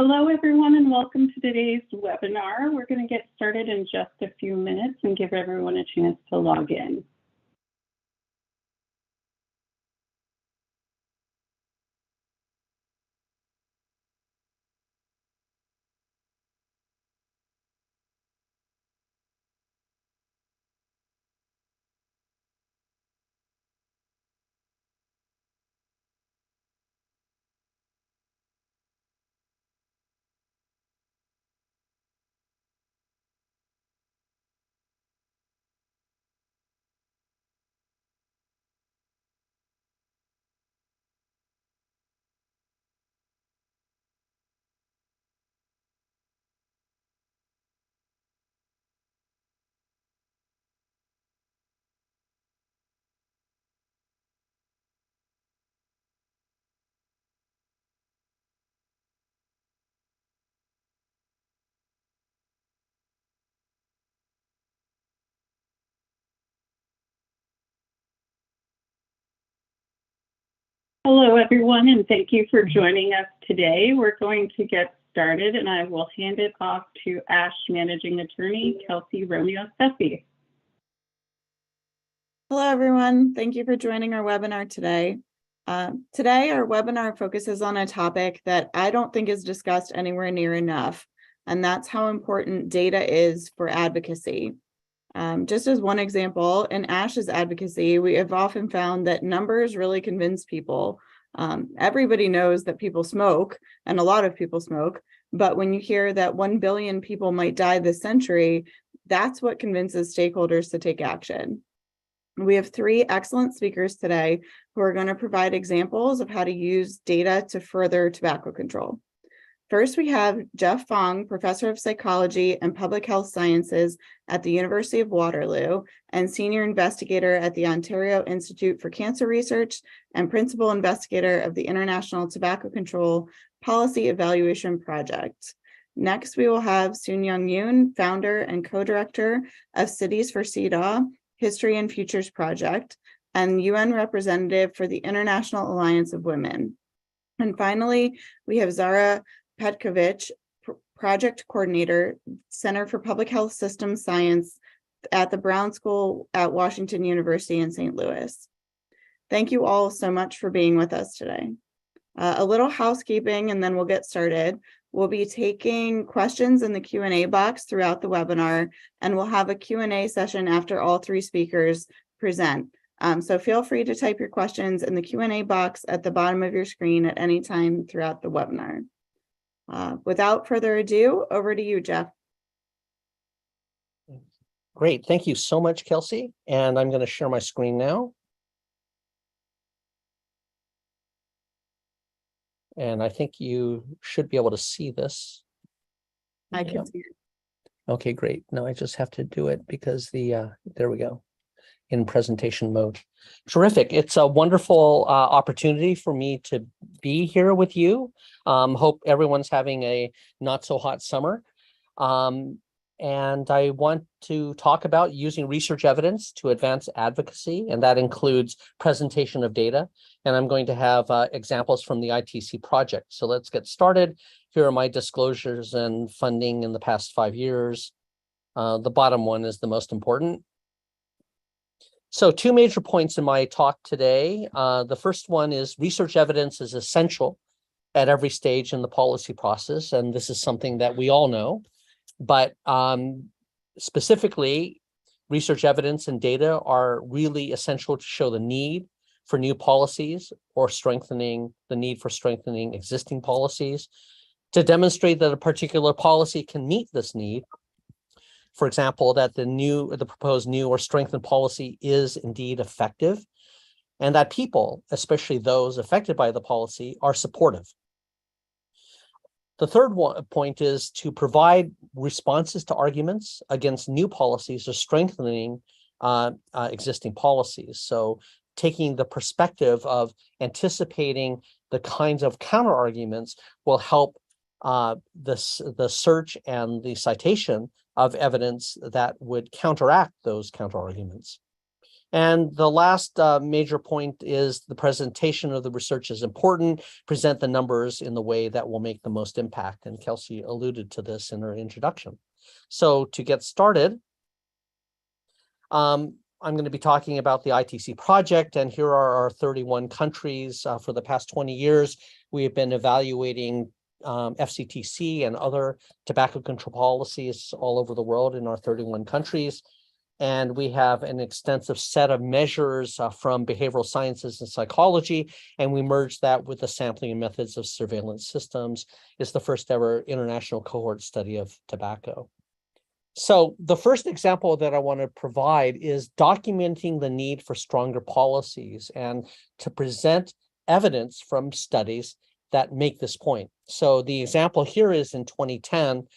Hello, everyone, and welcome to today's webinar. We're going to get started in just a few minutes and give everyone a chance to log in. Hello, everyone, and thank you for joining us today. We're going to get started, and I will hand it off to ASH Managing Attorney Kelsey Romeo-Stuppy. Hello, everyone. Thank you for joining our webinar today. Today, our webinar focuses on a topic that I don't think is discussed anywhere near enough, and that's how important data is for advocacy. Just as one example, in ASH's advocacy, we have often found that numbers really convince people. Everybody knows that people smoke, and a lot of people smoke, but when you hear that 1 billion people might die this century, that's what convinces stakeholders to take action. We have 3 excellent speakers today who are going to provide examples of how to use data to further tobacco control. First, we have Geoff Fong, Professor of Psychology and Public Health Sciences at the University of Waterloo and Senior Investigator at the Ontario Institute for Cancer Research and Principal Investigator of the International Tobacco Control Policy Evaluation Project. Next, we will have Soon-Young Yoon, Founder and Co-Director of Cities for CEDAW, History and Futures Project, and UN Representative for the International Alliance of Women. And finally, we have Zara Petkovic, Project Coordinator, Center for Public Health Systems Science at the Brown School at Washington University in St. Louis. Thank you all so much for being with us today. A little housekeeping and then we'll get started. We'll be taking questions in the Q&A box throughout the webinar, and we'll have a Q&A session after all 3 speakers present. So feel free to type your questions in the Q&A box at the bottom of your screen at any time throughout the webinar. Without further ado, over to you, Geoff. Great. Thank you so much, Kelsey. And I'm going to share my screen now. And I think you should be able to see this. I can see it. Okay, great. No, I just have to do it because there we go, in presentation mode. Terrific. It's a wonderful opportunity for me to be here with you. Hope everyone's having a not so hot summer. And I want to talk about using research evidence to advance advocacy, and that includes presentation of data. And I'm going to have examples from the ITC project. So let's get started. Here are my disclosures and funding in the past 5 years. The bottom one is the most important. So 2 major points in my talk today. The first one is research evidence is essential at every stage in the policy process. And this is something that we all know. But specifically, research evidence and data are really essential to show the need for new policies or strengthening the need for strengthening existing policies, to demonstrate that a particular policy can meet this need. For example, that the proposed new or strengthened policy is indeed effective, and that people, especially those affected by the policy, are supportive. The third point is to provide responses to arguments against new policies or strengthening existing policies. So taking the perspective of anticipating the kinds of counter arguments will help the search and the citation of evidence that would counteract those counter arguments. And the last major point is the presentation of the research is important. Present the numbers in the way that will make the most impact. And Kelsey alluded to this in her introduction. So to get started, I'm going to be talking about the ITC project, and here are our 31 countries. For the past 20 years, we have been evaluating FCTC and other tobacco control policies all over the world in our 31 countries. And we have an extensive set of measures from behavioral sciences and psychology, and we merged that with the sampling and methods of surveillance systems. It's the first ever international cohort study of tobacco. So the first example that I want to provide is documenting the need for stronger policies and to present evidence from studies that make this point. So the example here is in 2010,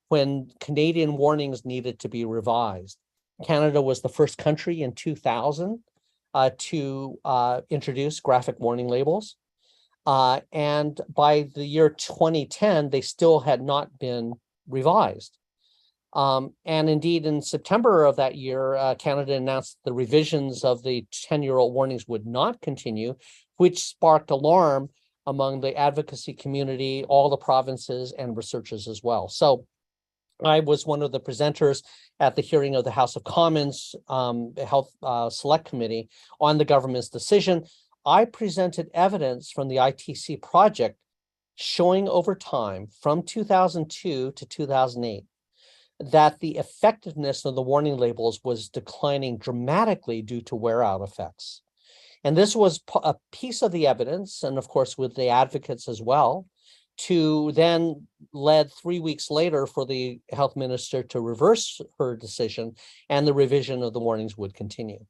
when Canadian warnings needed to be revised. Canada was the first country in 2000 to introduce graphic warning labels. And by the year 2010, they still had not been revised. And indeed, in September of that year, Canada announced the revisions of the 10-year-old warnings would not continue, which sparked alarm among the advocacy community, all the provinces, and researchers as well. So I was one of the presenters at the hearing of the House of Commons Health Select Committee on the government's decision. I presented evidence from the ITC project showing over time from 2002 to 2008 that the effectiveness of the warning labels was declining dramatically due to wear-out effects. And this was a piece of the evidence, and of course with the advocates as well, to then led 3 weeks later for the health minister to reverse her decision, and the revision of the warnings would continue.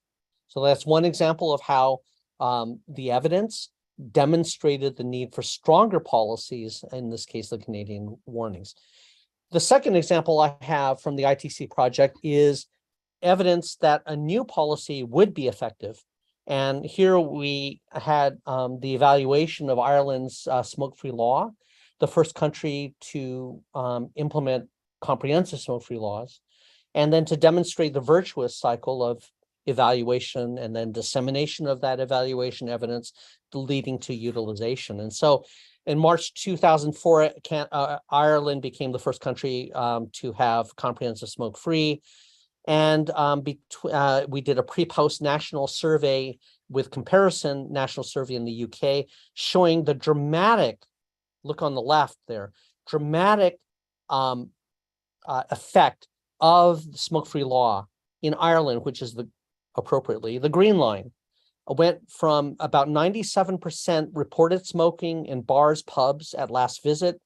So that's one example of how the evidence demonstrated the need for stronger policies, in this case, the Canadian warnings. The second example I have from the ITC project is evidence that a new policy would be effective. And here we had the evaluation of Ireland's smoke-free law, the first country to implement comprehensive smoke-free laws, and then to demonstrate the virtuous cycle of evaluation and then dissemination of that evaluation evidence leading to utilization. And so in March 2004, Ireland became the first country to have comprehensive smoke-free. And we did a pre-post national survey with comparison national survey in the UK, showing the dramatic, look on the left there, dramatic effect of the smoke-free law in Ireland, which is appropriately the green line. Went from about 97% reported smoking in bars, pubs at last visit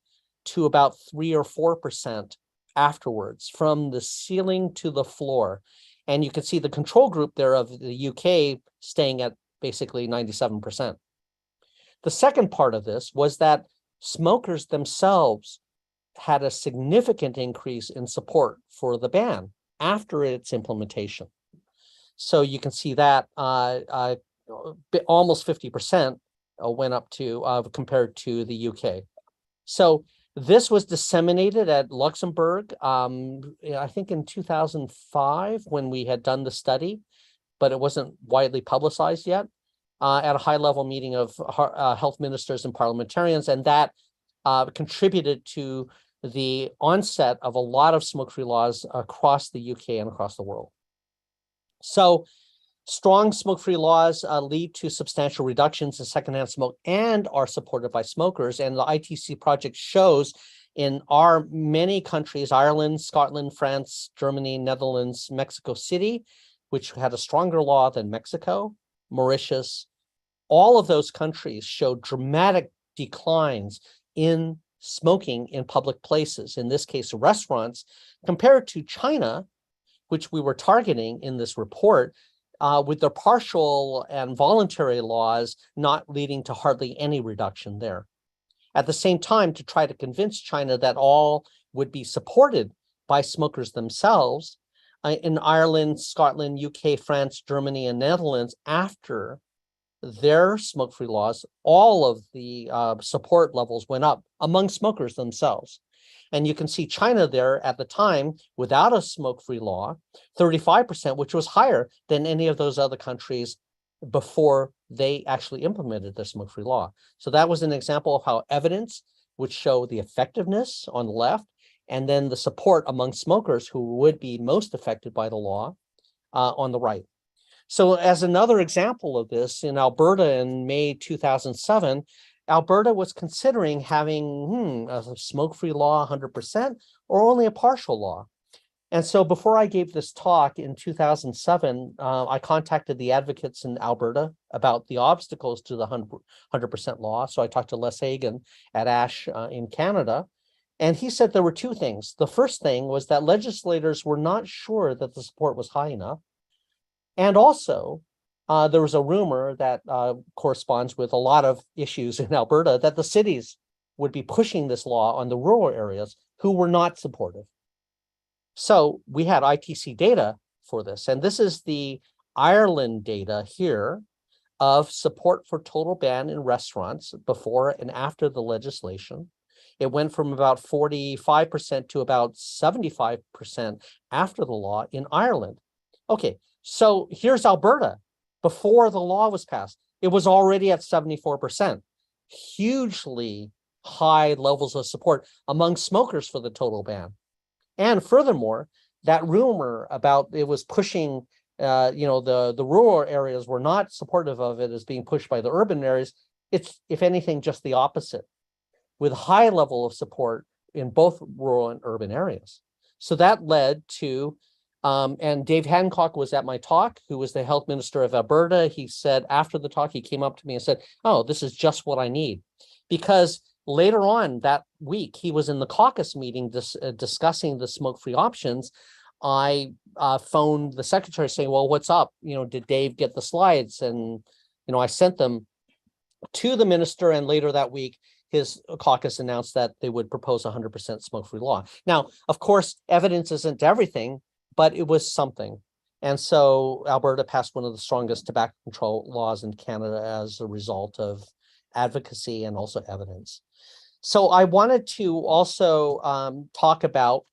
to about 3 or 4% afterwards, from the ceiling to the floor. And you can see the control group there of the UK staying at basically 97%. The second part of this was that smokers themselves had a significant increase in support for the ban after its implementation. So you can see that almost 50% went up to compared to the UK. So this was disseminated at Luxembourg, I think in 2005 when we had done the study, but it wasn't widely publicized yet, at a high-level meeting of health ministers and parliamentarians, and that contributed to the onset of a lot of smoke-free laws across the UK and across the world. So strong smoke-free laws lead to substantial reductions in secondhand smoke and are supported by smokers. And the ITC project shows in our many countries, Ireland, Scotland, France, Germany, Netherlands, Mexico City, which had a stronger law than Mexico, Mauritius, all of those countries showed dramatic declines in smoking in public places, in this case, restaurants, compared to China, which we were targeting in this report, with their partial and voluntary laws not leading to hardly any reduction there. At the same time, to try to convince China that all would be supported by smokers themselves, in Ireland, Scotland, UK, France, Germany, and Netherlands, after their smoke-free laws, all of the support levels went up among smokers themselves. And you can see China there at the time, without a smoke-free law, 35%, which was higher than any of those other countries before they actually implemented the smoke-free law. So that was an example of how evidence would show the effectiveness on the left, and then the support among smokers who would be most affected by the law on the right. So as another example of this, in Alberta in May 2007, Alberta was considering having a smoke-free law 100% or only a partial law. And so before I gave this talk in 2007, I contacted the advocates in Alberta about the obstacles to the 100% law. So I talked to Les Hagan at ASH in Canada, and he said there were two things. The first thing was that legislators were not sure that the support was high enough. And also, there was a rumor that corresponds with a lot of issues in Alberta that the cities would be pushing this law on the rural areas who were not supportive. So we had ITC data for this, and this is the Ireland data here of support for total ban in restaurants before and after the legislation. It went from about 45% to about 75% after the law in Ireland. Okay, so here's Alberta. Before the law was passed, it was already at 74%. Hugely high levels of support among smokers for the total ban. And furthermore, that rumor about it was pushing, the rural areas were not supportive of it as being pushed by the urban areas. It's, if anything, just the opposite, with high level of support in both rural and urban areas. So that led to, and Dave Hancock was at my talk, who was the health minister of Alberta. He said after the talk, he came up to me and said, oh, this is just what I need. Because later on that week, he was in the caucus meeting discussing the smoke-free options. I phoned the secretary saying, well, what's up? Did Dave get the slides? And, I sent them to the minister, and later that week, his caucus announced that they would propose 100% smoke-free law. Now, of course, evidence isn't everything, but it was something. And so Alberta passed one of the strongest tobacco control laws in Canada as a result of advocacy and also evidence. So I wanted to also talk about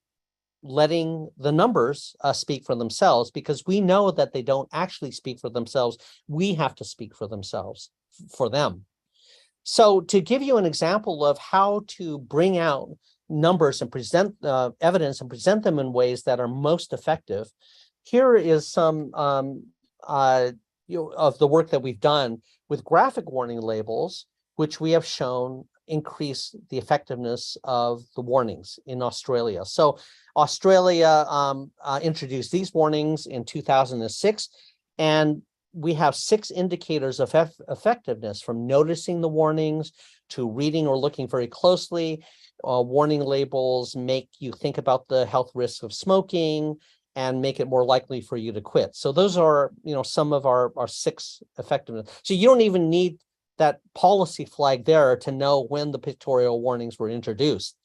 letting the numbers speak for themselves, because we know that they don't actually speak for themselves. We have to speak for themselves, for them. So to give you an example of how to bring out numbers and present evidence and present them in ways that are most effective, here is some of the work that we've done with graphic warning labels, which we have shown increase the effectiveness of the warnings in Australia. So Australia introduced these warnings in 2006, and we have 6 indicators of effectiveness, from noticing the warnings to reading or looking very closely. Warning labels make you think about the health risks of smoking and make it more likely for you to quit. So those are, some of our 6 effectiveness. So you don't even need that policy flag there to know when the pictorial warnings were introduced.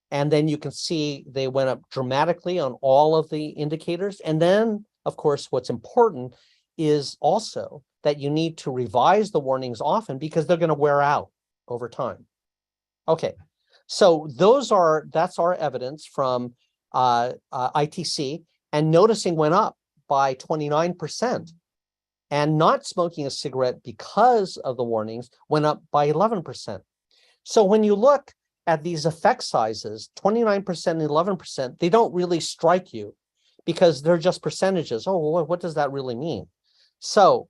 And then you can see they went up dramatically on all of the indicators. And then, of course, what's important is also that you need to revise the warnings often, because they're going to wear out over time. Okay, so that's our evidence from ITC, and noticing went up by 29%. And not smoking a cigarette because of the warnings went up by 11%. So when you look at these effect sizes, 29% and 11%, they don't really strike you because they're just percentages. Oh, well, what does that really mean? So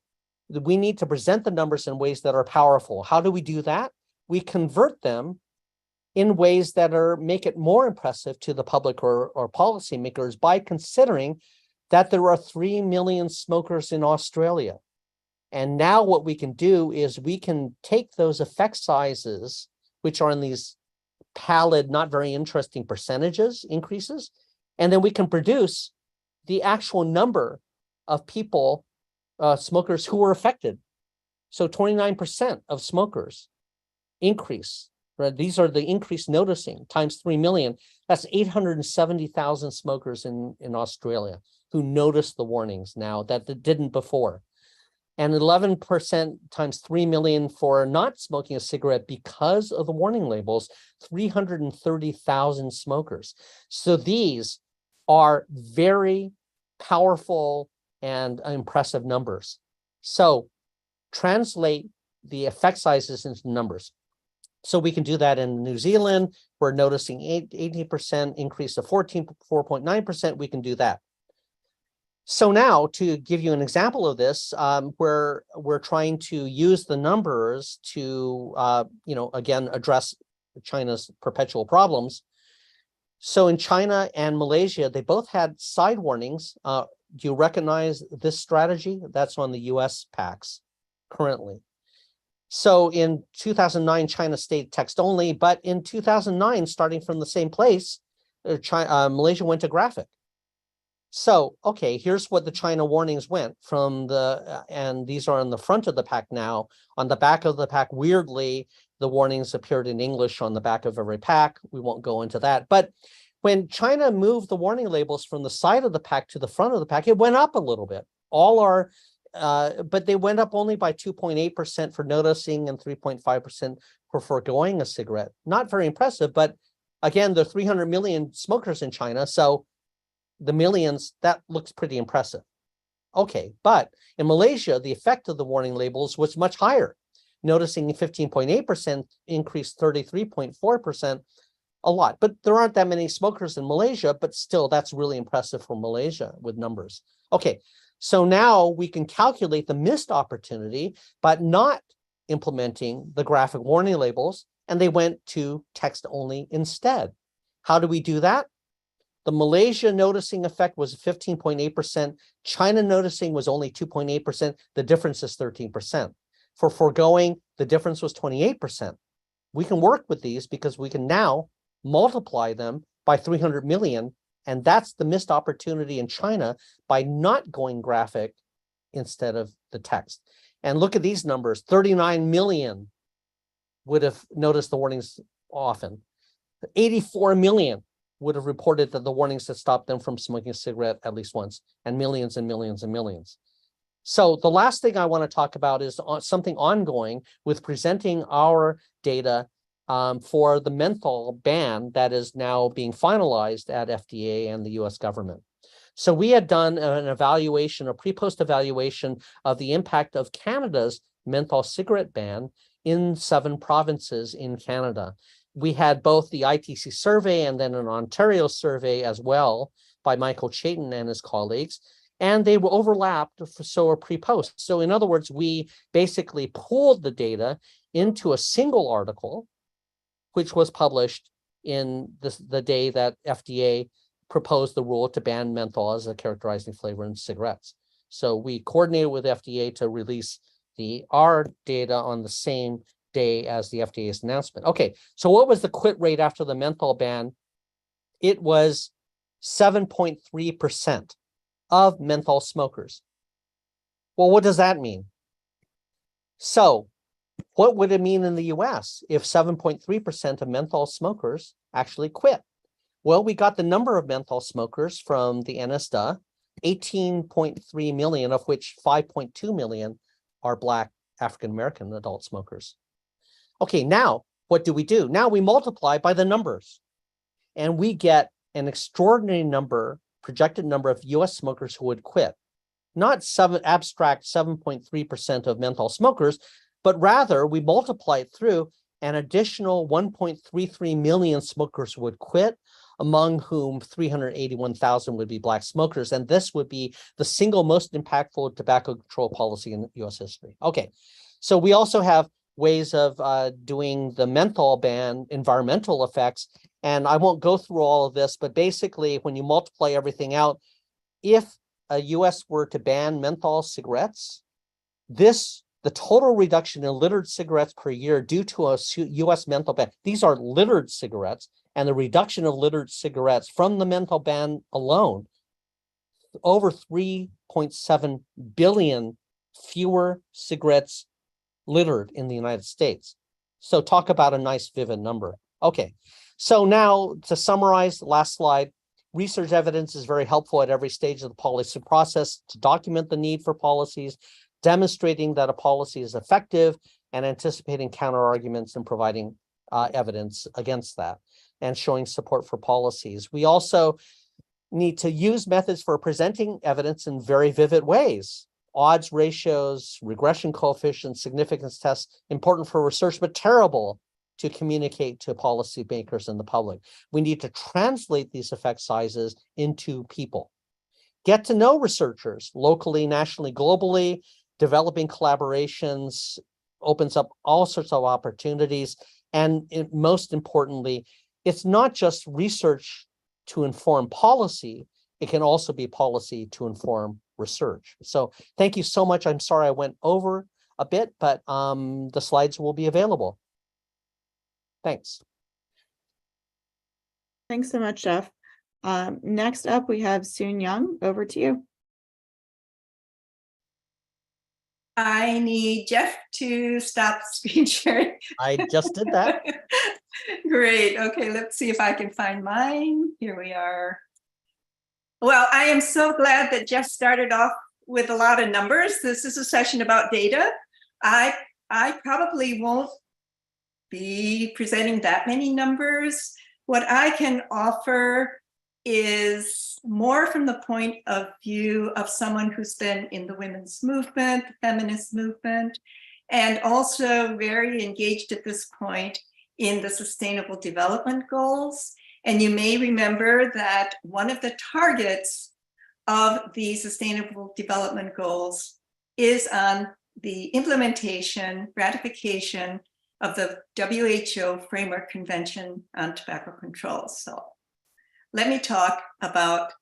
we need to present the numbers in ways that are powerful. How do we do that? We convert them in ways that make it more impressive to the public or policymakers by considering that there are 3 million smokers in Australia. And now what we can do is we can take those effect sizes, which are in these pallid, not very interesting percentages increases, and then we can produce the actual number of people, smokers who were affected. So 29% of smokers increase, right? These are the increased noticing times 3 million. That's 870,000 smokers in Australia who noticed the warnings now that they didn't before. and 11% times 3 million for not smoking a cigarette because of the warning labels, 330,000 smokers. So these are very powerful and impressive numbers. So translate the effect sizes into numbers. So we can do that in New Zealand. We're noticing 18% increase to 4.9%. We can do that. So now, to give you an example of this, where we're trying to use the numbers to, again, address China's perpetual problems. So in China and Malaysia, they both had side warnings. Do you recognize this strategy? That's on the US packs currently. So in 2009, China stayed text only, but in 2009, starting from the same place, Malaysia went to graphic. So, okay, here's what the China warnings went from and these are on the front of the pack now. On the back of the pack, weirdly, the warnings appeared in English on the back of every pack. We won't go into that. But when China moved the warning labels from the side of the pack to the front of the pack, it went up a little bit. But they went up only by 2.8% for noticing and 3.5% for foregoing a cigarette. Not very impressive, but again, there are 300 million smokers in China, so the millions, that looks pretty impressive. Okay, but in Malaysia, the effect of the warning labels was much higher, noticing 15.8% increased 33.4%, a lot. But there aren't that many smokers in Malaysia, but still, that's really impressive for Malaysia with numbers. Okay, so now we can calculate the missed opportunity, but not implementing the graphic warning labels, and they went to text only instead. How do we do that? The Malaysia noticing effect was 15.8%. China noticing was only 2.8%. The difference is 13%. For foregoing, the difference was 28%. We can work with these because we can now multiply them by 300 million. And that's the missed opportunity in China by not going graphic instead of the text. And look at these numbers. 39 million would have noticed the warnings often. 84 million would have reported that the warnings had stopped them from smoking a cigarette at least once, and millions and millions and millions. So the last thing I want to talk about is something ongoing with presenting our data for the menthol ban that is now being finalized at FDA and the US government. So we had done an evaluation, a pre-post evaluation of the impact of Canada's menthol cigarette ban in 7 provinces in Canada. We had both the ITC survey and then an Ontario survey as well by Michael Chayton and his colleagues, and they were overlapped, so a pre-post. So in other words, we basically pulled the data into a single article, which was published in the day that FDA proposed the rule to ban menthol as a characterizing flavor in cigarettes. So we coordinated with FDA to release our data on the same day as the FDA's announcement. Okay, so what was the quit rate after the menthol ban? It was 7.3% of menthol smokers. Well, what does that mean? So what would it mean in the US if 7.3% of menthol smokers actually quit? Well, we got the number of menthol smokers from the NSDA, 18.3 million, of which 5.2 million are Black African-American adult smokers. Okay, now what do? Now we multiply by the numbers, and we get an extraordinary number, projected number of US smokers who would quit. Not abstract 7.3% of menthol smokers, but rather we multiply it through an additional 1.33 million smokers would quit, among whom 381,000 would be Black smokers. And this would be the single most impactful tobacco control policy in US history. Okay, so we also have ways of doing the menthol ban, environmental effects. And I won't go through all of this, but basically when you multiply everything out, if a US were to ban menthol cigarettes, the total reduction in littered cigarettes per year due to a US menthol ban, these are littered cigarettes, and the reduction of littered cigarettes from the menthol ban alone, over 3.7 billion fewer cigarettes littered in the United States. So talk about a nice vivid number. Okay, so now to summarize, last slide, research evidence is very helpful at every stage of the policy process to document the need for policies, demonstrating that a policy is effective and anticipating counter arguments and providing evidence against that and showing support for policies. We also need to use methods for presenting evidence in very vivid ways. Odds ratios, regression coefficients, significance tests, important for research, but terrible to communicate to policymakers and the public. We need to translate these effect sizes into people. Get to know researchers locally, nationally, globally. Developing collaborations opens up all sorts of opportunities. And most importantly, it's not just research to inform policy, it can also be policy to inform research. So thank you so much. I'm sorry I went over a bit, but the slides will be available. Thanks. Thanks so much, Jeff. Next up, we have Soon Young. Over to you. I need Jeff to stop screen sharing. I just did that. Great. Okay, let's see if I can find mine. Here we are. Well, I am so glad that Jeff started off with a lot of numbers. This is a session about data. I probably won't be presenting that many numbers. What I can offer is more from the point of view of someone who's been in the women's movement, the feminist movement, and also very engaged at this point in the Sustainable Development Goals. And you may remember that one of the targets of the Sustainable Development Goals is on the implementation, ratification of the WHO Framework Convention on Tobacco Control. So let me talk about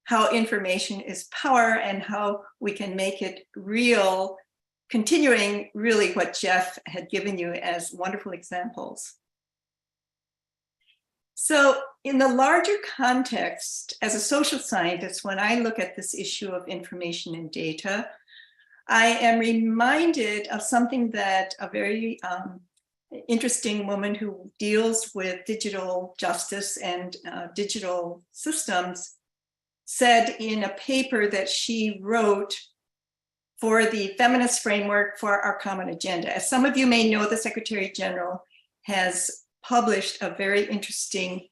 how information is power and how we can make it real, continuing really what Jeff had given you as wonderful examples. So in the larger context, as a social scientist, when I look at this issue of information and data, I am reminded of something that a very interesting woman who deals with digital justice and digital systems said in a paper that she wrote for the feminist framework for our common agenda. As some of you may know, the Secretary General has published a very interesting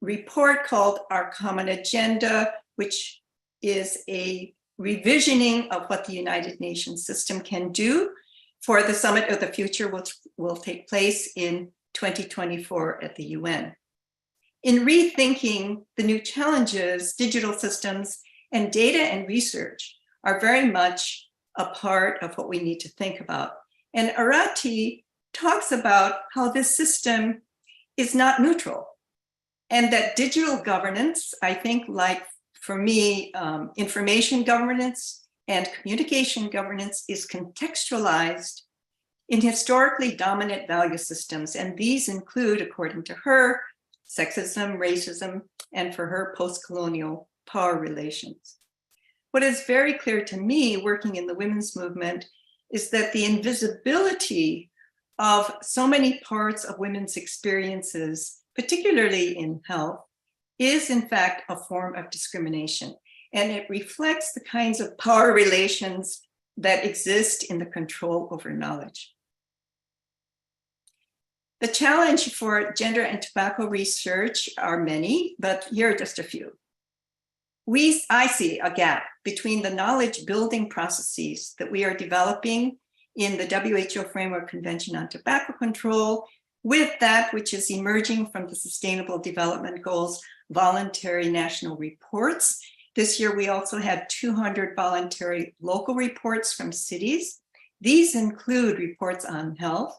report called Our Common Agenda, which is a revisioning of what the United Nations system can do for the Summit of the Future, which will take place in 2024 at the UN. In rethinking the new challenges, digital systems and data and research are very much a part of what we need to think about. And Arati talks about how this system is not neutral and that digital governance, I think, like for me, information governance and communication governance is contextualized in historically dominant value systems. And these include, according to her, sexism, racism, and for her, post-colonial power relations. What is very clear to me working in the women's movement is that the invisibility of so many parts of women's experiences, particularly in health, is in fact a form of discrimination. And it reflects the kinds of power relations that exist in the control over knowledge. The challenge for gender and tobacco research are many, but here are just a few. I see a gap between the knowledge building processes that we are developing in the WHO Framework Convention on Tobacco Control with that which is emerging from the Sustainable Development Goals voluntary national reports. This year, we also had 200 voluntary local reports from cities. These include reports on health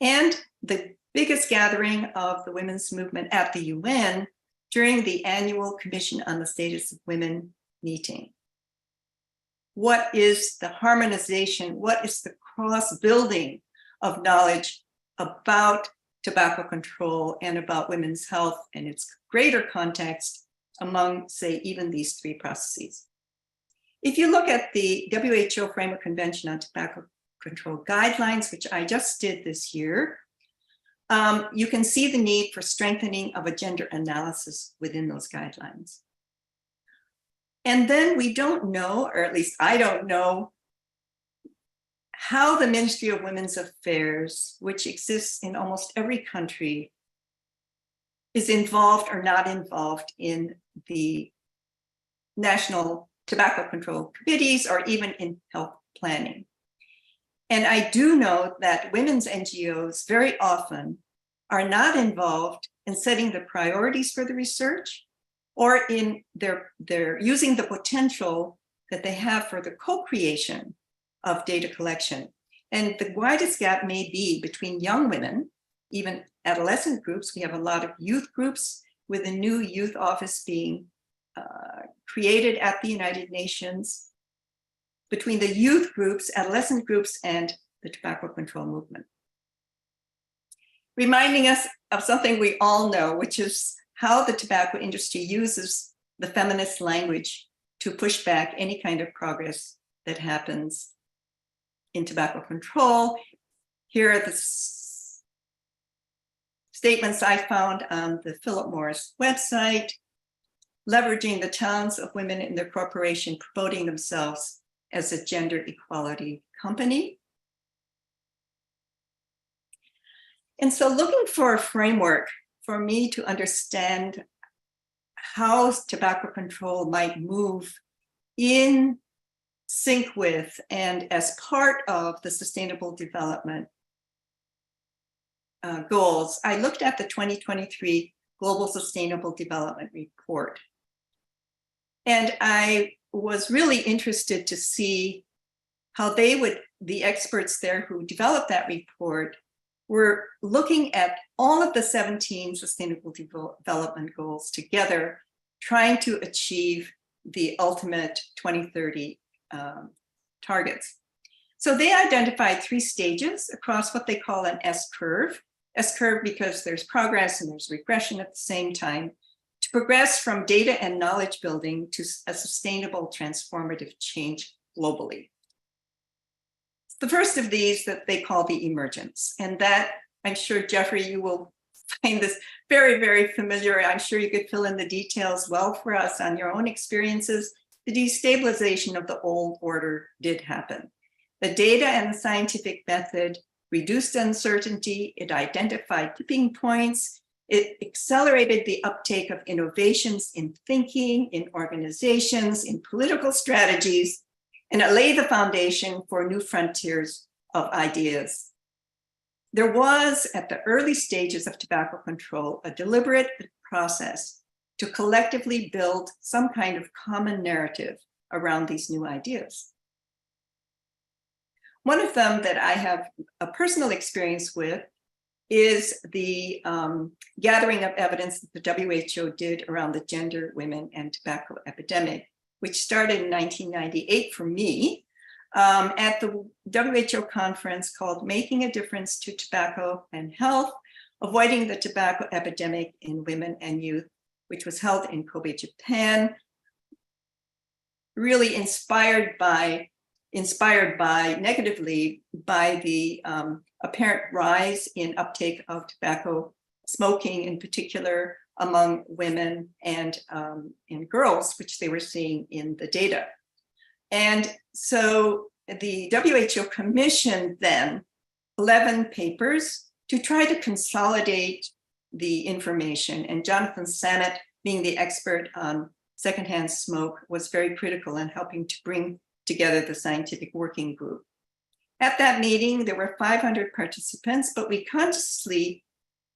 and the biggest gathering of the women's movement at the UN during the annual Commission on the Status of Women meeting. What is the harmonization? What is the cross-building of knowledge about tobacco control and about women's health and its greater context among, say, even these three processes? If you look at the WHO Framework Convention on Tobacco Control Guidelines, which I just did this year, you can see the need for strengthening of a gender analysis within those guidelines. And then we don't know, or at least I don't know, how the Ministry of Women's Affairs, which exists in almost every country, is involved or not involved in the national tobacco control committees or even in health planning. And I do know that women's NGOs very often are not involved in setting the priorities for the research or in their using the potential that they have for the co-creation of data collection. And the widest gap may be between young women, even adolescent groups. We have a lot of youth groups with a new youth office being created at the United Nations, between the youth groups, adolescent groups, and the tobacco control movement. Reminding us of something we all know, which is how the tobacco industry uses the feminist language to push back any kind of progress that happens in tobacco control. Here are the statements I found on the Philip Morris website: leveraging the talents of women in their corporation, promoting themselves as a gender equality company. And so looking for a framework for me to understand how tobacco control might move in sync with and as part of the sustainable development goals, I looked at the 2023 Global Sustainable Development Report. And I was really interested to see how the experts there who developed that report were looking at all of the 17 sustainable development goals together, trying to achieve the ultimate 2030 targets. So they identified 3 stages across what they call an S-curve. S-curve because there's progress and there's regression at the same time, to progress from data and knowledge building to a sustainable transformative change globally. The first of these that they call the emergence, and that I'm sure, Geoffrey, you will find this very, very familiar. I'm sure you could fill in the details well for us on your own experiences. The destabilization of the old order did happen. The data and the scientific method reduced uncertainty, it identified tipping points, it accelerated the uptake of innovations in thinking, in organizations, in political strategies, and it laid the foundation for new frontiers of ideas. There was, at the early stages of tobacco control, a deliberate process to collectively build some kind of common narrative around these new ideas. One of them that I have a personal experience with is the gathering of evidence that the WHO did around the gender, women, and tobacco epidemic, which started in 1998 for me at the WHO conference called Making a Difference to Tobacco and Health, Avoiding the Tobacco Epidemic in Women and Youth, which was held in Kobe, Japan, really inspired negatively by the apparent rise in uptake of tobacco smoking, in particular among women and girls, which they were seeing in the data. And so the WHO commissioned then 11 papers to try to consolidate the information. And Jonathan Samet, being the expert on secondhand smoke, was very critical in helping to bring together the scientific working group. At that meeting, there were 500 participants, but we consciously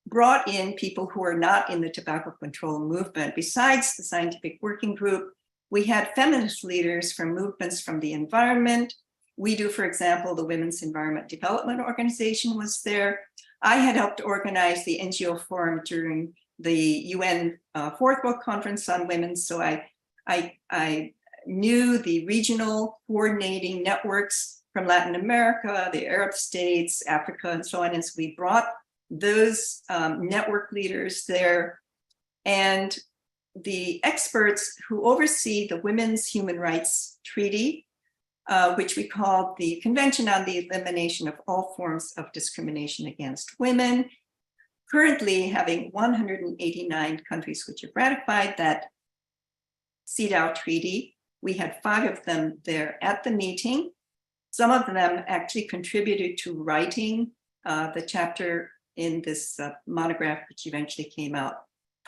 brought in people who are not in the tobacco control movement. Besides the scientific working group, we had feminist leaders from movements from the environment. We do, for example, the Women's Environment Development Organization was there. I had helped organize the NGO forum during the UN Fourth World Conference on Women, so I knew the regional coordinating networks from Latin America, the Arab states, Africa, and so on. And so we brought those network leaders there, and the experts who oversee the Women's Human Rights Treaty, which we call the Convention on the Elimination of All Forms of Discrimination Against Women, currently having 189 countries which have ratified that CEDAW treaty. We had 5 of them there at the meeting. Some of them actually contributed to writing the chapter in this monograph, which eventually came out.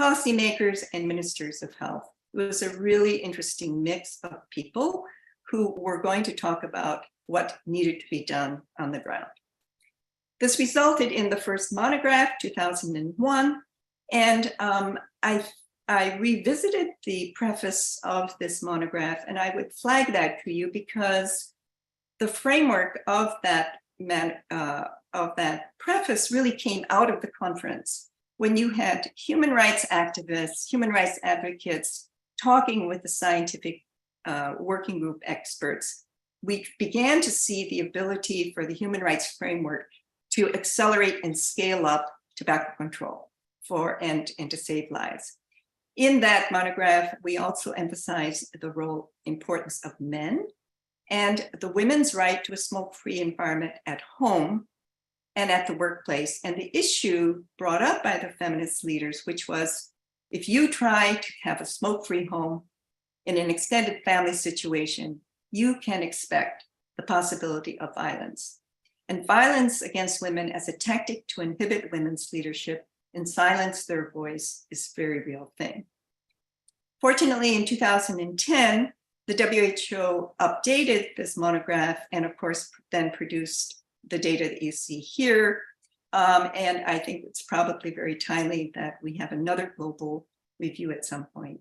Policymakers and ministers of health. It was a really interesting mix of people who were going to talk about what needed to be done on the ground. This resulted in the first monograph, 2001, and I revisited the preface of this monograph, and I would flag that to you because the framework of that preface really came out of the conference when you had human rights activists, human rights advocates talking with the scientific working group experts. We began to see the ability for the human rights framework to accelerate and scale up tobacco control and to save lives. In that monograph, we also emphasized the importance of men and the women's right to a smoke-free environment at home and at the workplace. And the issue brought up by the feminist leaders, which was, if you try to have a smoke-free home in an extended family situation, you can expect the possibility of violence. And violence against women as a tactic to inhibit women's leadership and silence their voice is a very real thing. Fortunately, in 2010, the WHO updated this monograph and of course then produced the data that you see here. And I think it's probably very timely that we have another global review at some point.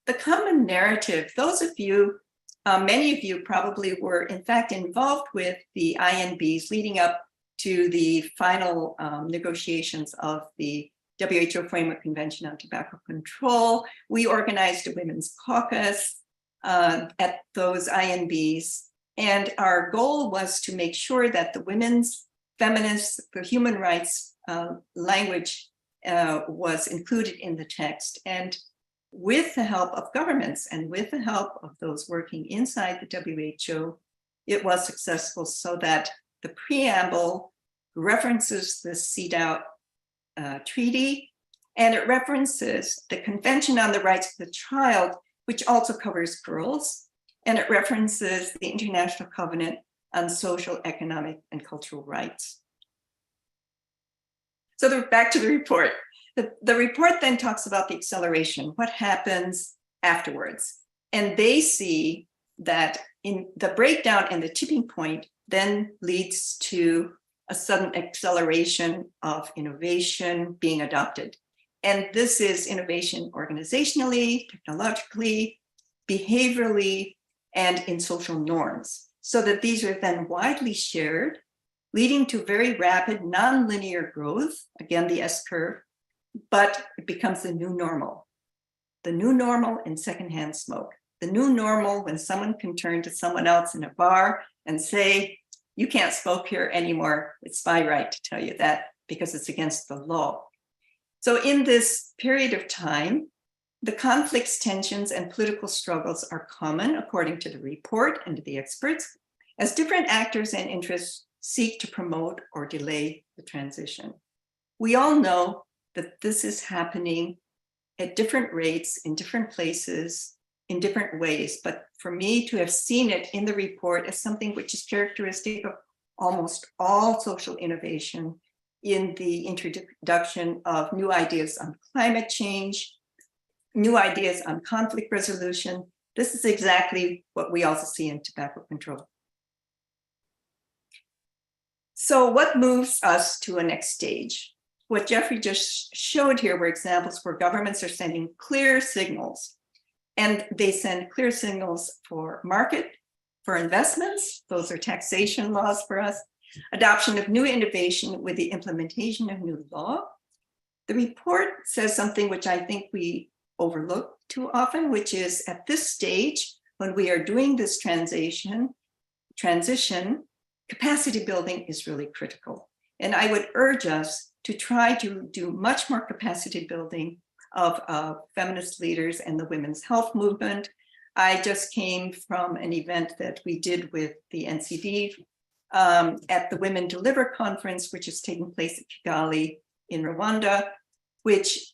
The common narrative, those of you, many of you probably were in fact involved with the INBs leading up to the final negotiations of the WHO Framework Convention on Tobacco Control. We organized a women's caucus at those INBs. And our goal was to make sure that the women's, feminist, the human rights language was included in the text. And with the help of governments and with the help of those working inside the WHO, it was successful so that the preamble references the CEDAW treaty, and it references the Convention on the Rights of the Child, which also covers girls, and it references the International Covenant on Social, Economic, and Cultural Rights. So back to the report. The report then talks about the acceleration, what happens afterwards. And they see that in the breakdown and the tipping point then leads to a sudden acceleration of innovation being adopted. And this is innovation organizationally, technologically, behaviorally, and in social norms, so that these are then widely shared, leading to very rapid nonlinear growth, again, the S-curve, but it becomes the new normal. The new normal in secondhand smoke. The new normal when someone can turn to someone else in a bar and say, you can't smoke here anymore. It's my right to tell you that because it's against the law. So in this period of time, the conflicts, tensions, and political struggles are common, according to the report and to the experts, as different actors and interests seek to promote or delay the transition. We all know that this is happening at different rates, in different places, in different ways. But for me to have seen it in the report as something which is characteristic of almost all social innovation in the introduction of new ideas on climate change, new ideas on conflict resolution, this is exactly what we also see in tobacco control. So what moves us to a next stage? What Geoffrey just showed here were examples where governments are sending clear signals, and they send clear signals for market, for investments, those are taxation laws for us, adoption of new innovation with the implementation of new law. The report says something which I think we overlook too often, which is at this stage, when we are doing this transition, capacity building is really critical. And I would urge us to try to do much more capacity building of feminist leaders and the women's health movement. I just came from an event that we did with the NCD at the Women Deliver conference, which is taking place at Kigali in Rwanda, which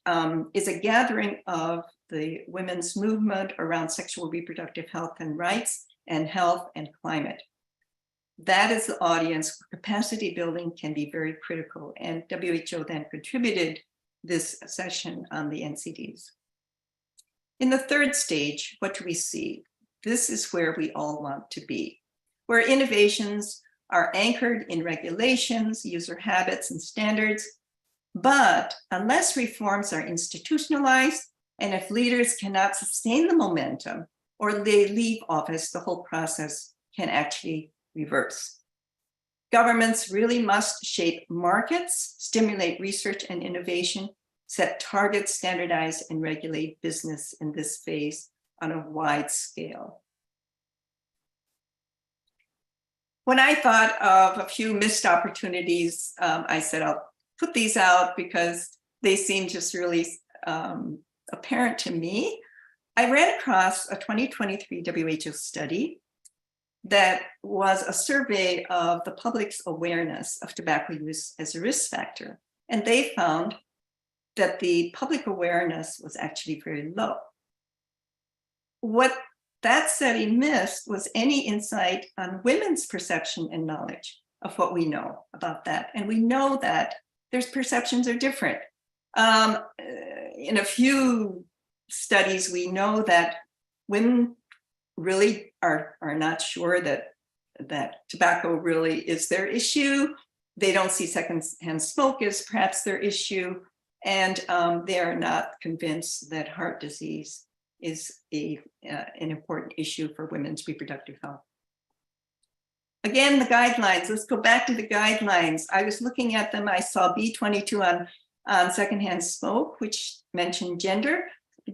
is a gathering of the women's movement around sexual reproductive health and rights and health and climate. That is the audience where capacity building can be very critical. And WHO then contributed this session on the NCDs. In the third stage, what do we see? This is where we all want to be, where innovations are anchored in regulations, user habits, and standards. But unless reforms are institutionalized, and if leaders cannot sustain the momentum or they leave office, the whole process can actually reverse. Governments really must shape markets, stimulate research and innovation, set targets, standardize, and regulate business in this phase on a wide scale. When I thought of a few missed opportunities, I said I'll put these out because they seem just really apparent to me. I ran across a 2023 WHO study that was a survey of the public's awareness of tobacco use as a risk factor. And they found that the public awareness was actually very low. What that study missed was any insight on women's perception and knowledge of what we know about that. And we know that their perceptions are different. In a few studies, we know that women really are not sure that tobacco really is their issue. They don't see secondhand smoke as perhaps their issue. And they are not convinced that heart disease is an important issue for women's reproductive health. Again, the guidelines, let's go back to the guidelines. I was looking at them, I saw B22 on secondhand smoke, which mentioned gender.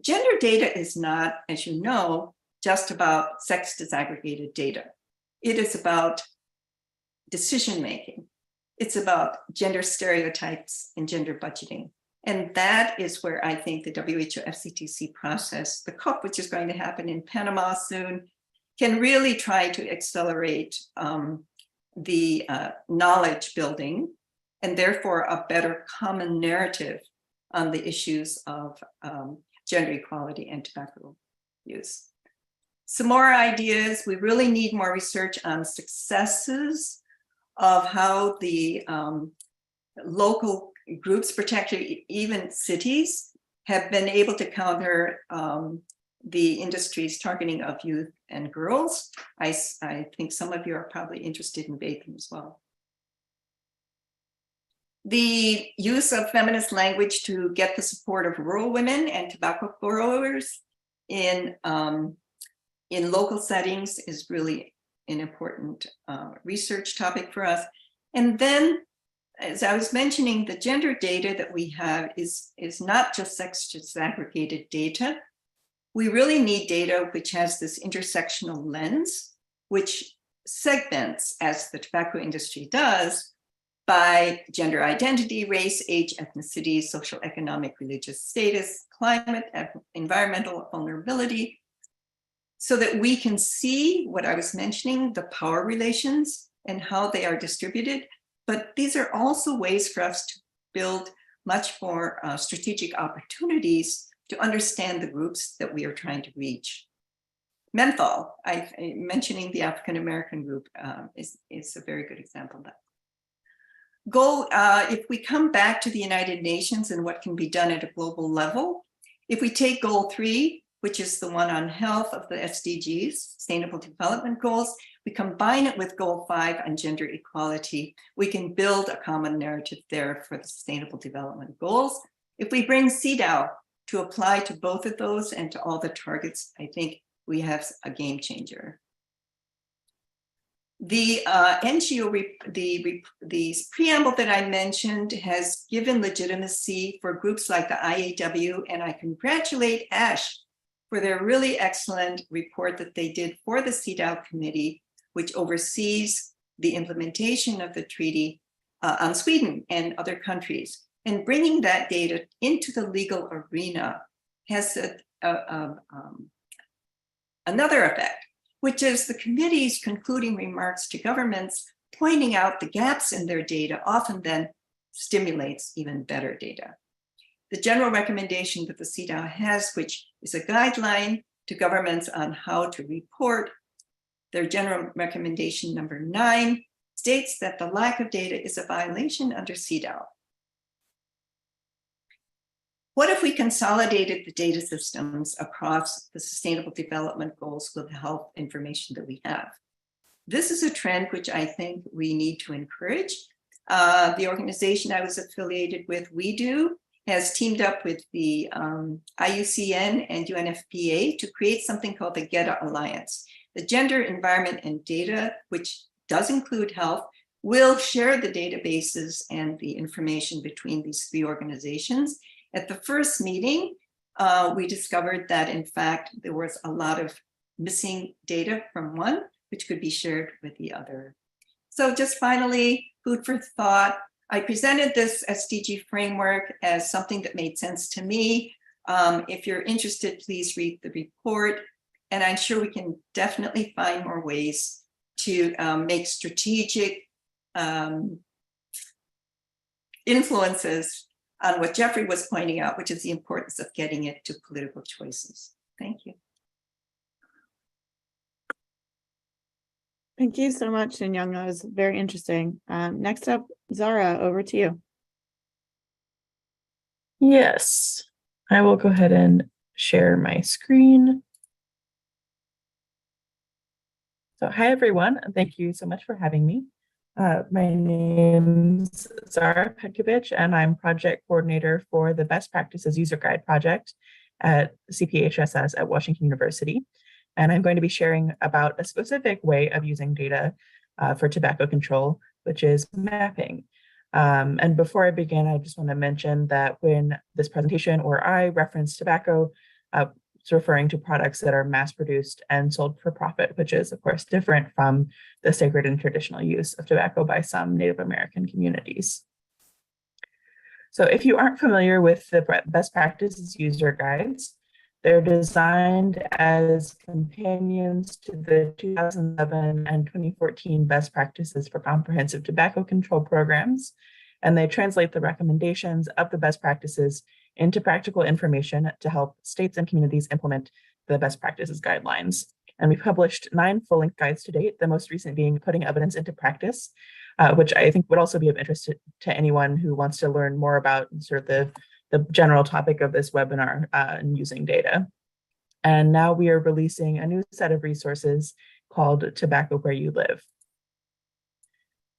Gender data is not, as you know, just about sex disaggregated data. It is about decision-making. It's about gender stereotypes and gender budgeting. And that is where I think the WHO FCTC process, the COP, which is going to happen in Panama soon, can really try to accelerate the knowledge building and therefore a better common narrative on the issues of gender equality and tobacco use. Some more ideas. We really need more research on successes of how the local groups, particularly even cities, have been able to counter the industry's targeting of youth and girls. I think some of you are probably interested in vaping as well. The use of feminist language to get the support of rural women and tobacco growers in local settings is really an important research topic for us. And then, as I was mentioning, the gender data that we have is not just sex disaggregated data. We really need data which has this intersectional lens, which segments, as the tobacco industry does, by gender identity, race, age, ethnicity, social, economic, religious status, climate, environmental vulnerability, so that we can see what I was mentioning, the power relations and how they are distributed. But these are also ways for us to build much more strategic opportunities to understand the groups that we are trying to reach. Menthol, mentioning the African American group is a very good example of that. If we come back to the United Nations and what can be done at a global level, if we take goal 3, which is the one on health of the SDGs, Sustainable Development Goals, we combine it with goal 5 on gender equality, we can build a common narrative there for the Sustainable Development Goals. If we bring CEDAW to apply to both of those and to all the targets, I think we have a game changer. The NGO, the preamble that I mentioned has given legitimacy for groups like the IAW, and I congratulate ASH for their really excellent report that they did for the CEDAW committee, which oversees the implementation of the treaty on Sweden and other countries. And bringing that data into the legal arena has another effect, which is the committee's concluding remarks to governments pointing out the gaps in their data often then stimulates even better data. the general recommendation that the CEDAW has, which is a guideline to governments on how to report. Their general recommendation number 9 states that the lack of data is a violation under CEDAW. What if we consolidated the data systems across the Sustainable Development Goals with the health information that we have? This is a trend which I think we need to encourage. The organization I was affiliated with, WeDo, has teamed up with the IUCN and UNFPA to create something called the GEDA Alliance. The Gender, Environment, and Data, which does include health, will share the databases and the information between these 3 organizations. At the first meeting, we discovered that, in fact, there was a lot of missing data from one, which could be shared with the other. So just finally, food for thought. I presented this SDG framework as something that made sense to me. If you're interested, please read the report. And I'm sure we can definitely find more ways to make strategic influences on what Geoffrey was pointing out, which is the importance of getting it to political choices. Thank you. Thank you so much, Shin-Young. That was very interesting. Next up, Zara, over to you. Yes, I will go ahead and share my screen. So hi, everyone. Thank you so much for having me. My name's Zara Petkovic, and I'm project coordinator for the Best Practices User Guide project at CPHSS at Washington University. And I'm going to be sharing about a specific way of using data for tobacco control, which is mapping. And before I begin, I just want to mention that when this presentation or I reference tobacco, it's referring to products that are mass produced and sold for profit, which is, of course, different from the sacred and traditional use of tobacco by some Native American communities. So if you aren't familiar with the best practices user guides, they're designed as companions to the 2007 and 2014 best practices for comprehensive tobacco control programs, and they translate the recommendations of the best practices into practical information to help states and communities implement the best practices guidelines. And we've published 9 full-length guides to date, the most recent being Putting Evidence into Practice, which I think would also be of interest to anyone who wants to learn more about sort of the general topic of this webinar and using data. And now we are releasing a new set of resources called Tobacco Where You Live.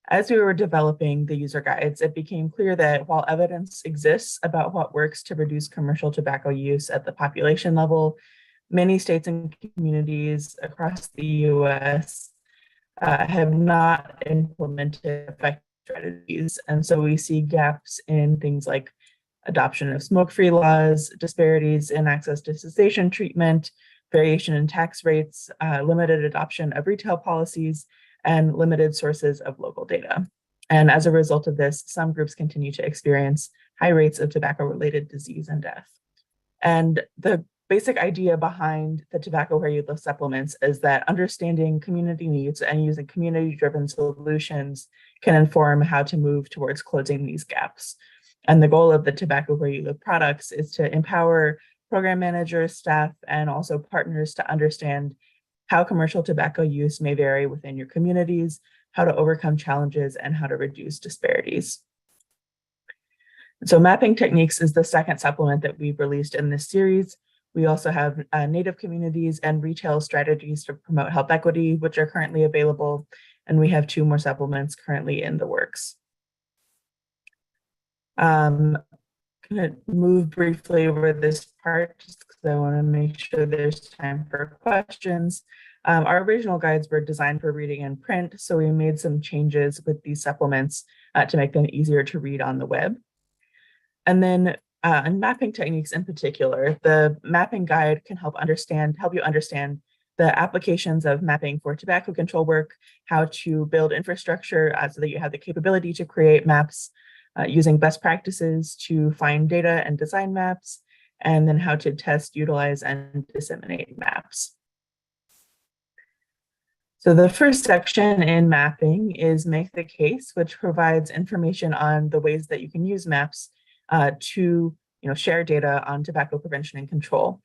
As we were developing the user guides, it became clear that while evidence exists about what works to reduce commercial tobacco use at the population level, many states and communities across the US have not implemented effective strategies. And so we see gaps in things like adoption of smoke-free laws, disparities in access to cessation treatment, variation in tax rates, limited adoption of retail policies, and limited sources of local data. And as a result of this, some groups continue to experience high rates of tobacco-related disease and death. And the basic idea behind the Tobacco Where You Live supplements is that understanding community needs and using community-driven solutions can inform how to move towards closing these gaps. And the goal of the Tobacco Where You Live products is to empower program managers, staff, and also partners to understand how commercial tobacco use may vary within your communities, how to overcome challenges, and how to reduce disparities. So mapping techniques is the second supplement that we've released in this series. We also have Native communities and retail strategies to promote health equity, which are currently available. And we have 2 more supplements currently in the works. I'm going to move briefly over this part just because I want to make sure there's time for questions. Our original guides were designed for reading in print, so we made some changes with these supplements to make them easier to read on the web. And then in mapping techniques in particular, the mapping guide can help you understand the applications of mapping for tobacco control work, how to build infrastructure so that you have the capability to create maps, using best practices to find data and design maps, and then how to test, utilize, and disseminate maps. So the first section in mapping is Make the Case, which provides information on the ways that you can use maps to share data on tobacco prevention and control.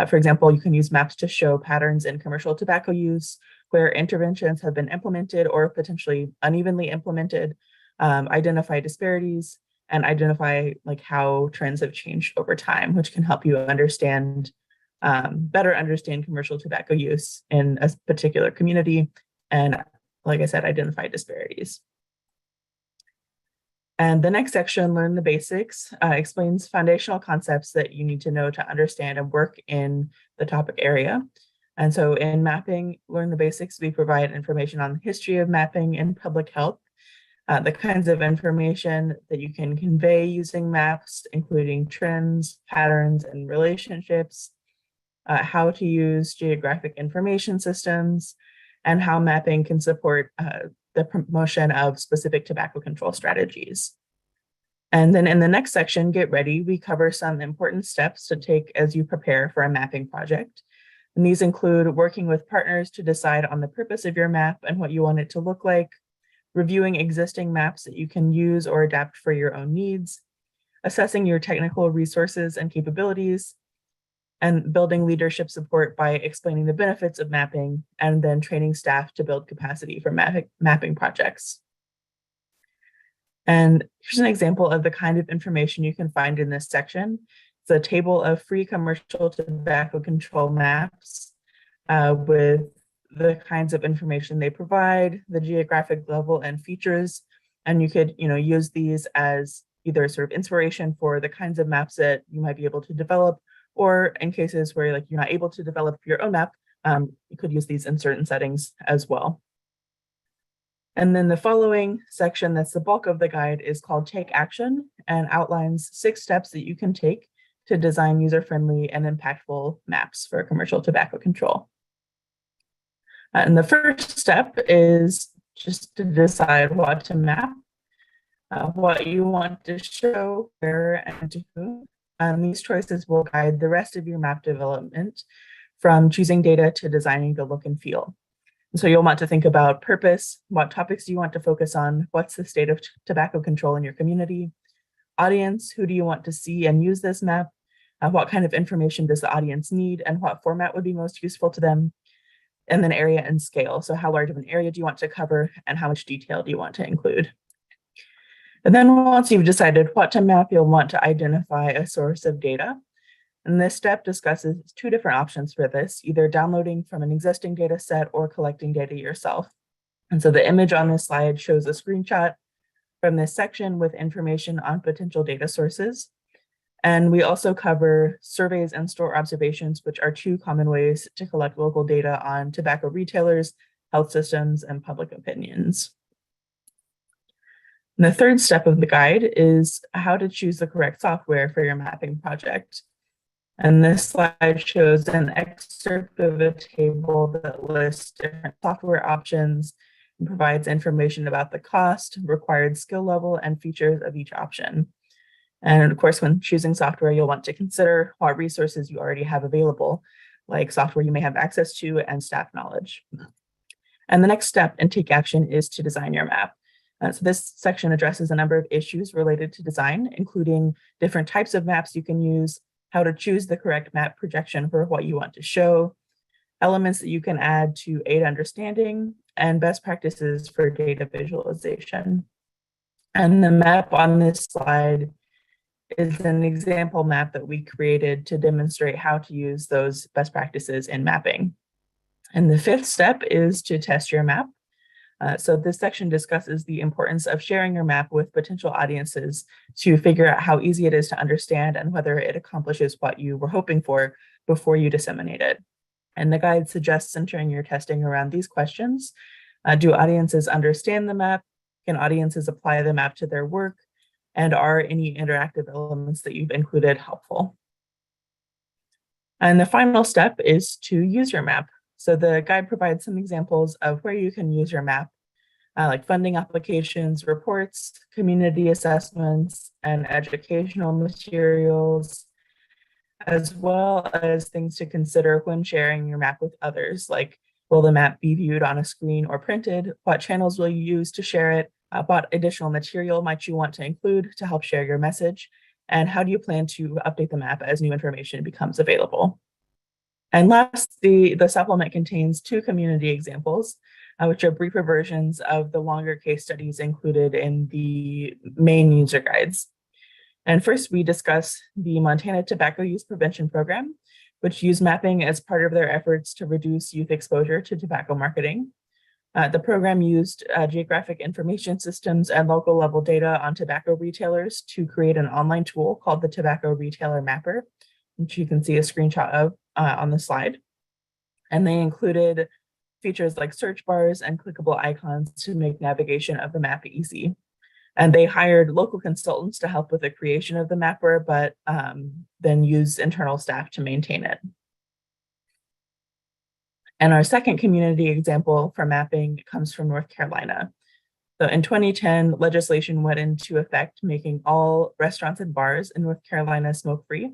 For example, you can use maps to show patterns in commercial tobacco use, where interventions have been implemented or potentially unevenly implemented, identify disparities, and identify how trends have changed over time, which can help you better understand commercial tobacco use in a particular community, and like I said, identify disparities. And the next section, Learn the Basics, explains foundational concepts that you need to know to understand and work in the topic area. And so in mapping, Learn the Basics, we provide information on the history of mapping in public health, the kinds of information that you can convey using maps, including trends, patterns, and relationships, how to use geographic information systems, and how mapping can support the promotion of specific tobacco control strategies. And then in the next section, Get Ready, we cover some important steps to take as you prepare for a mapping project. And these include working with partners to decide on the purpose of your map and what you want it to look like, reviewing existing maps that you can use or adapt for your own needs, assessing your technical resources and capabilities, and building leadership support by explaining the benefits of mapping, and then training staff to build capacity for mapping projects. And here's an example of the kind of information you can find in this section. It's a table of free commercial tobacco control maps with the kinds of information they provide, the geographic level and features, and you could use these as either sort of inspiration for the kinds of maps that you might be able to develop, or in cases where you're not able to develop your own map, you could use these in certain settings as well. And then the following section, that's the bulk of the guide, is called Take Action, and outlines 6 steps that you can take to design user-friendly and impactful maps for commercial tobacco control. And the first step is just to decide what to map, what you want to show, where, and to whom. These choices will guide the rest of your map development, from choosing data to designing the look and feel. And so you'll want to think about purpose, what topics do you want to focus on, what's the state of tobacco control in your community, audience, who do you want to see and use this map, what kind of information does the audience need, and what format would be most useful to them, and then area and scale. So how large of an area do you want to cover, and how much detail do you want to include? And then once you've decided what to map, you'll want to identify a source of data. And this step discusses 2 different options for this, either downloading from an existing data set or collecting data yourself. And so the image on this slide shows a screenshot from this section with information on potential data sources. And we also cover surveys and store observations, which are 2 common ways to collect local data on tobacco retailers, health systems, and public opinions. And the third step of the guide is how to choose the correct software for your mapping project. And this slide shows an excerpt of a table that lists different software options and provides information about the cost, required skill level, and features of each option. And of course, when choosing software, you'll want to consider what resources you already have available, like software you may have access to and staff knowledge. And the next step in Take Action is to design your map. So this section addresses a number of issues related to design, including different types of maps you can use, how to choose the correct map projection for what you want to show, elements that you can add to aid understanding, and best practices for data visualization. And the map on this slide is an example map that we created to demonstrate how to use those best practices in mapping. And the 5th step is to test your map. So this section discusses the importance of sharing your map with potential audiences to figure out how easy it is to understand and whether it accomplishes what you were hoping for before you disseminate it. And the guide suggests centering your testing around these questions. Do audiences understand the map? Can audiences apply the map to their work? And are any interactive elements that you've included helpful? And the final step is to use your map. So the guide provides some examples of where you can use your map, like funding applications, reports, community assessments, and educational materials, as well as things to consider when sharing your map with others, like will the map be viewed on a screen or printed? What channels will you use to share it? What additional material might you want to include to help share your message? And how do you plan to update the map as new information becomes available? And last, the supplement contains 2 community examples, which are briefer versions of the longer case studies included in the main user guides. And first, we discuss the Montana Tobacco Use Prevention Program, which use mapping as part of their efforts to reduce youth exposure to tobacco marketing. The program used geographic information systems and local level data on tobacco retailers to create an online tool called the Tobacco Retailer Mapper, which you can see a screenshot of on the slide. And they included features like search bars and clickable icons to make navigation of the map easy. And they hired local consultants to help with the creation of the mapper, but then used internal staff to maintain it. And our second community example for mapping comes from North Carolina. So in 2010, legislation went into effect, making all restaurants and bars in North Carolina smoke-free.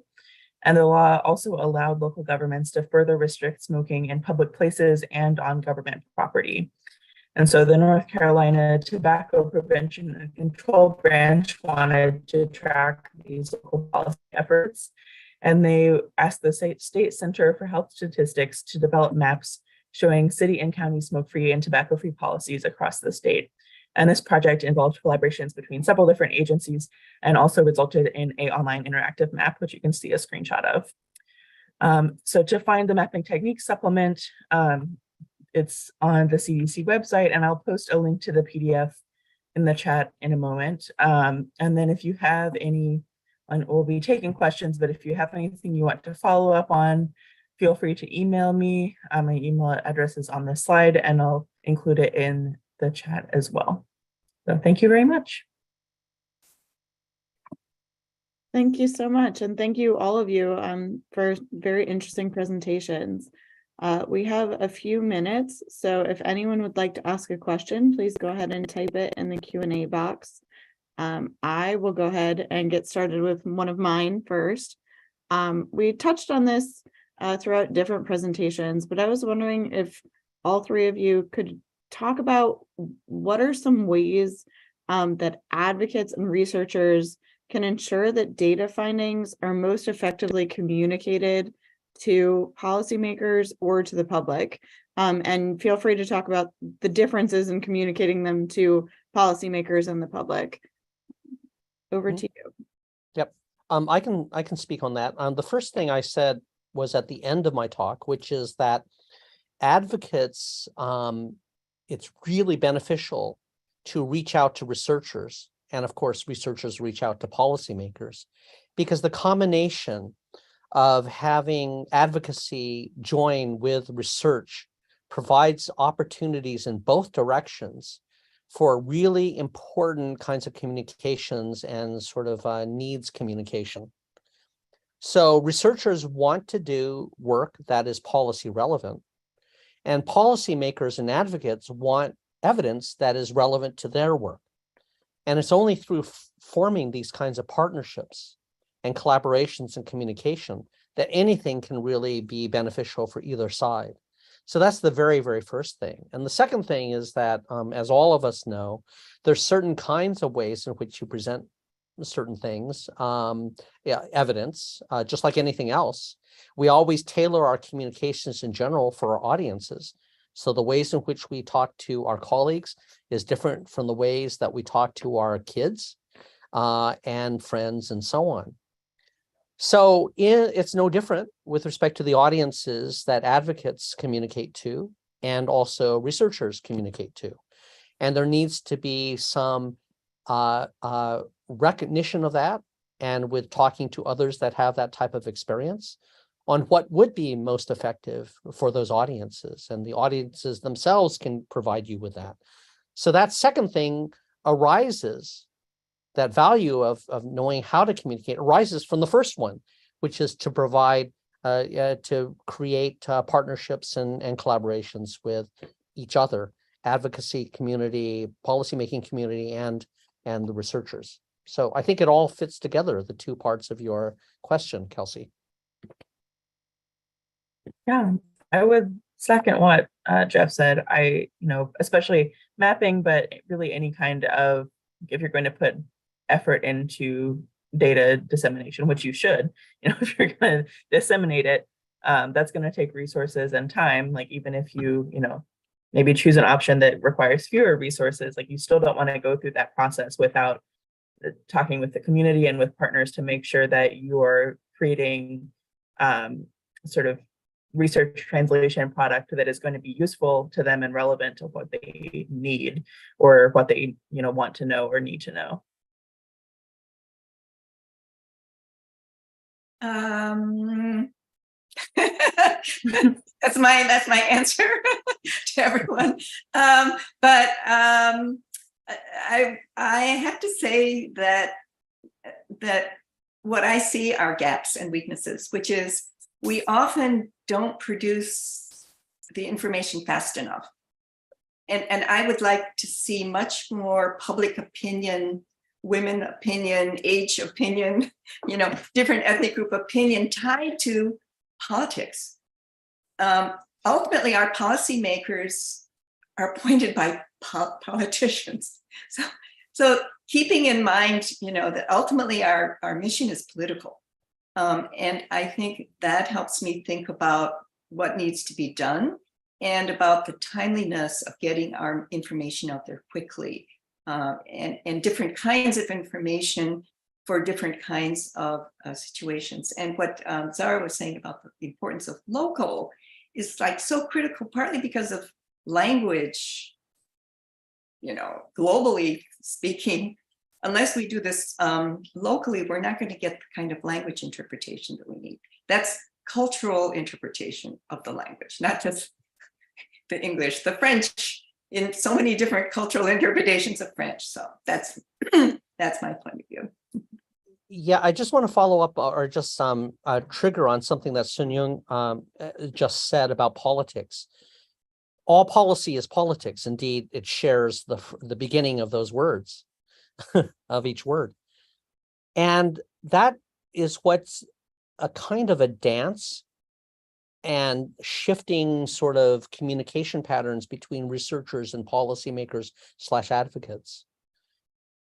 And the law also allowed local governments to further restrict smoking in public places and on government property. And so the North Carolina Tobacco Prevention and Control Branch wanted to track these local policy efforts. And they asked the State Center for Health Statistics to develop maps showing city and county smoke-free and tobacco-free policies across the state. And this project involved collaborations between several different agencies and also resulted in an online interactive map, which you can see a screenshot of. So to find the mapping techniques supplement, it's on the CDC website, and I'll post a link to the PDF in the chat in a moment. And then if you have any, and we'll be taking questions, but if you have anything you want to follow up on, feel free to email me. My email address is on this slide, and I'll include it in the chat as well. So thank you very much. Thank you so much. And thank you, all of you, for very interesting presentations. We have a few minutes, so if anyone would like to ask a question, please go ahead and type it in the Q&A box. I will go ahead and get started with one of mine first. We touched on this throughout different presentations, but I was wondering if all 3 of you could talk about what are some ways that advocates and researchers can ensure that data findings are most effectively communicated to policymakers or to the public. And feel free to talk about the differences in communicating them to policymakers and the public. Over to you. Yep, I can speak on that. The first thing I said was at the end of my talk, which is that advocates, it's really beneficial to reach out to researchers, and of course, researchers reach out to policymakers, because the combination of having advocacy join with research provides opportunities in both directions for really important kinds of communications and sort of needs communication. So researchers want to do work that is policy relevant, and policymakers and advocates want evidence that is relevant to their work. And it's only through forming these kinds of partnerships and collaborations and communication that anything can really be beneficial for either side. So that's the very, very first thing. And the second thing is that, as all of us know, there's certain kinds of ways in which you present certain things, evidence, just like anything else. We always tailor our communications in general for our audiences. So the ways in which we talk to our colleagues is different from the ways that we talk to our kids and friends and so on. So it's no different with respect to the audiences that advocates communicate to and also researchers communicate to. And there needs to be some recognition of that, and with talking to others that have that type of experience on what would be most effective for those audiences, and the audiences themselves can provide you with that. So that second thing arises, that value of knowing how to communicate arises from the first one, which is to provide, to create partnerships and collaborations with each other, advocacy community, policymaking community, and the researchers. So I think it all fits together, the 2 parts of your question, Kelsey. Yeah, I would second what Jeff said. Especially mapping, but really any kind of, if you're going to put effort into data dissemination, which you should. If you're going to disseminate it, that's going to take resources and time. Like even if you maybe choose an option that requires fewer resources, like you still don't want to go through that process without talking with the community and with partners to make sure that you're creating sort of research translation product that is going to be useful to them and relevant to what they need or what they want to know or need to know. That's my answer to everyone. But I have to say that what I see are gaps and weaknesses, which is we often don't produce the information fast enough. And I would like to see much more public opinion, women opinion, age opinion, different ethnic group opinion tied to politics. Ultimately, our policymakers are appointed by politicians. So keeping in mind, that ultimately our mission is political. And I think that helps me think about what needs to be done and about the timeliness of getting our information out there quickly, and different kinds of information for different kinds of situations. And what Zara was saying about the importance of local is like so critical, partly because of language, globally speaking. Unless we do this locally, we're not going to get the kind of language interpretation that we need. That's cultural interpretation of the language, not just the English, the French, in so many different cultural interpretations of French. So that's my point of view. Yeah, I just want to follow up or just trigger on something that Sun Yoon just said about politics. All policy is politics. Indeed, it shares the beginning of those words. Of each word. And that is what's a kind of a dance and shifting sort of communication patterns between researchers and policymakers / advocates.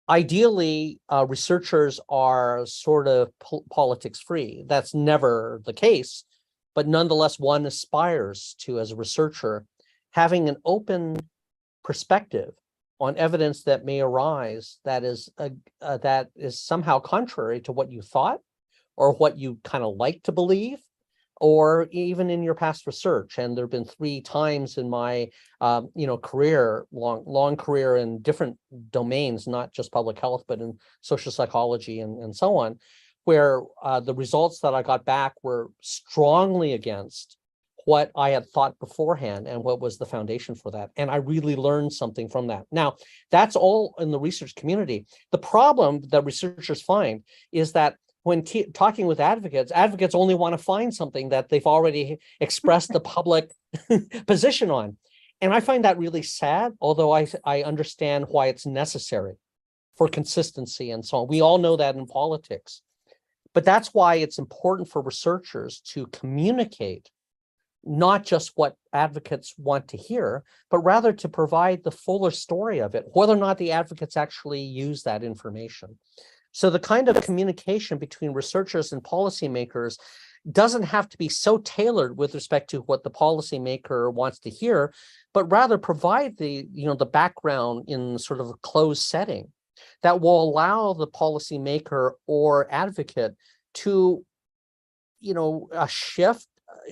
Ideally, researchers are sort of politics free. That's never the case, but nonetheless, one aspires to, as a researcher, having an open perspective on evidence that may arise that is somehow contrary to what you thought or what you kind of like to believe, or even in your past research. And there have been 3 times in my career, long career in different domains, not just public health, but in social psychology and so on, where the results that I got back were strongly against what I had thought beforehand and what was the foundation for that. And I really learned something from that. Now, that's all in the research community. The problem that researchers find is that when talking with advocates only want to find something that they've already expressed the public position on. And I find that really sad, although I understand why it's necessary for consistency and so on. We all know that in politics. But that's why it's important for researchers to communicate not just what advocates want to hear, but rather to provide the fuller story of it, whether or not the advocates actually use that information. So the kind of communication between researchers and policymakers doesn't have to be so tailored with respect to what the policymaker wants to hear, but rather provide the background in sort of a closed setting that will allow the policymaker or advocate to,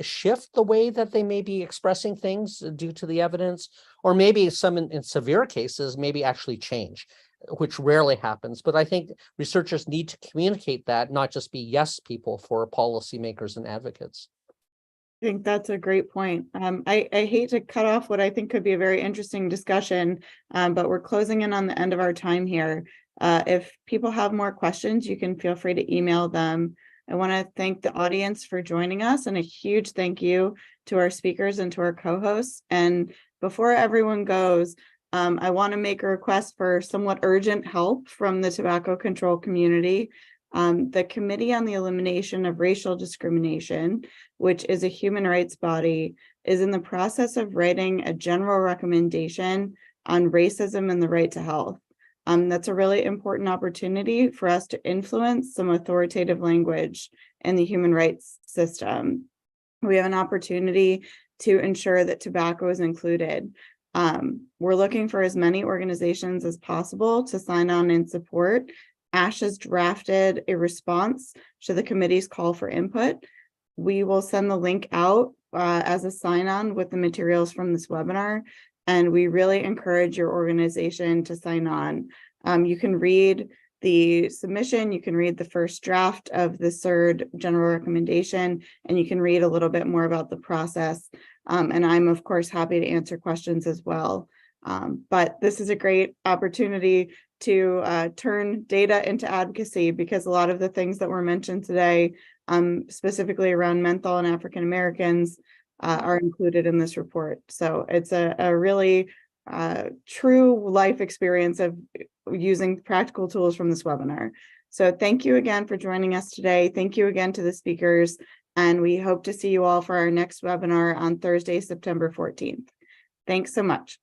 shift the way that they may be expressing things due to the evidence, or maybe some in severe cases, maybe actually change, which rarely happens. But I think researchers need to communicate that, not just be yes people for policymakers and advocates. I think that's a great point. I hate to cut off what I think could be a very interesting discussion, but we're closing in on the end of our time here. If people have more questions, you can feel free to email them. I want to thank the audience for joining us, and a huge thank you to our speakers and to our co-hosts. And before everyone goes, I want to make a request for somewhat urgent help from the tobacco control community. The Committee on the Elimination of Racial Discrimination, which is a human rights body, is in the process of writing a general recommendation on racism and the right to health. That's a really important opportunity for us to influence some authoritative language in the human rights system. We have an opportunity to ensure that tobacco is included. We're looking for as many organizations as possible to sign on and support. ASH has drafted a response to the committee's call for input. We will send the link out as a sign-on with the materials from this webinar, and we really encourage your organization to sign on. You can read the submission, you can read the first draft of the CERD general recommendation, and you can read a little bit more about the process. And I'm, of course, happy to answer questions as well. But this is a great opportunity to turn data into advocacy, because a lot of the things that were mentioned today, specifically around menthol and African Americans, are included in this report. So it's a really true life experience of using practical tools from this webinar. So thank you again for joining us today. Thank you again to the speakers, and we hope to see you all for our next webinar on Thursday, September 14th. Thanks so much.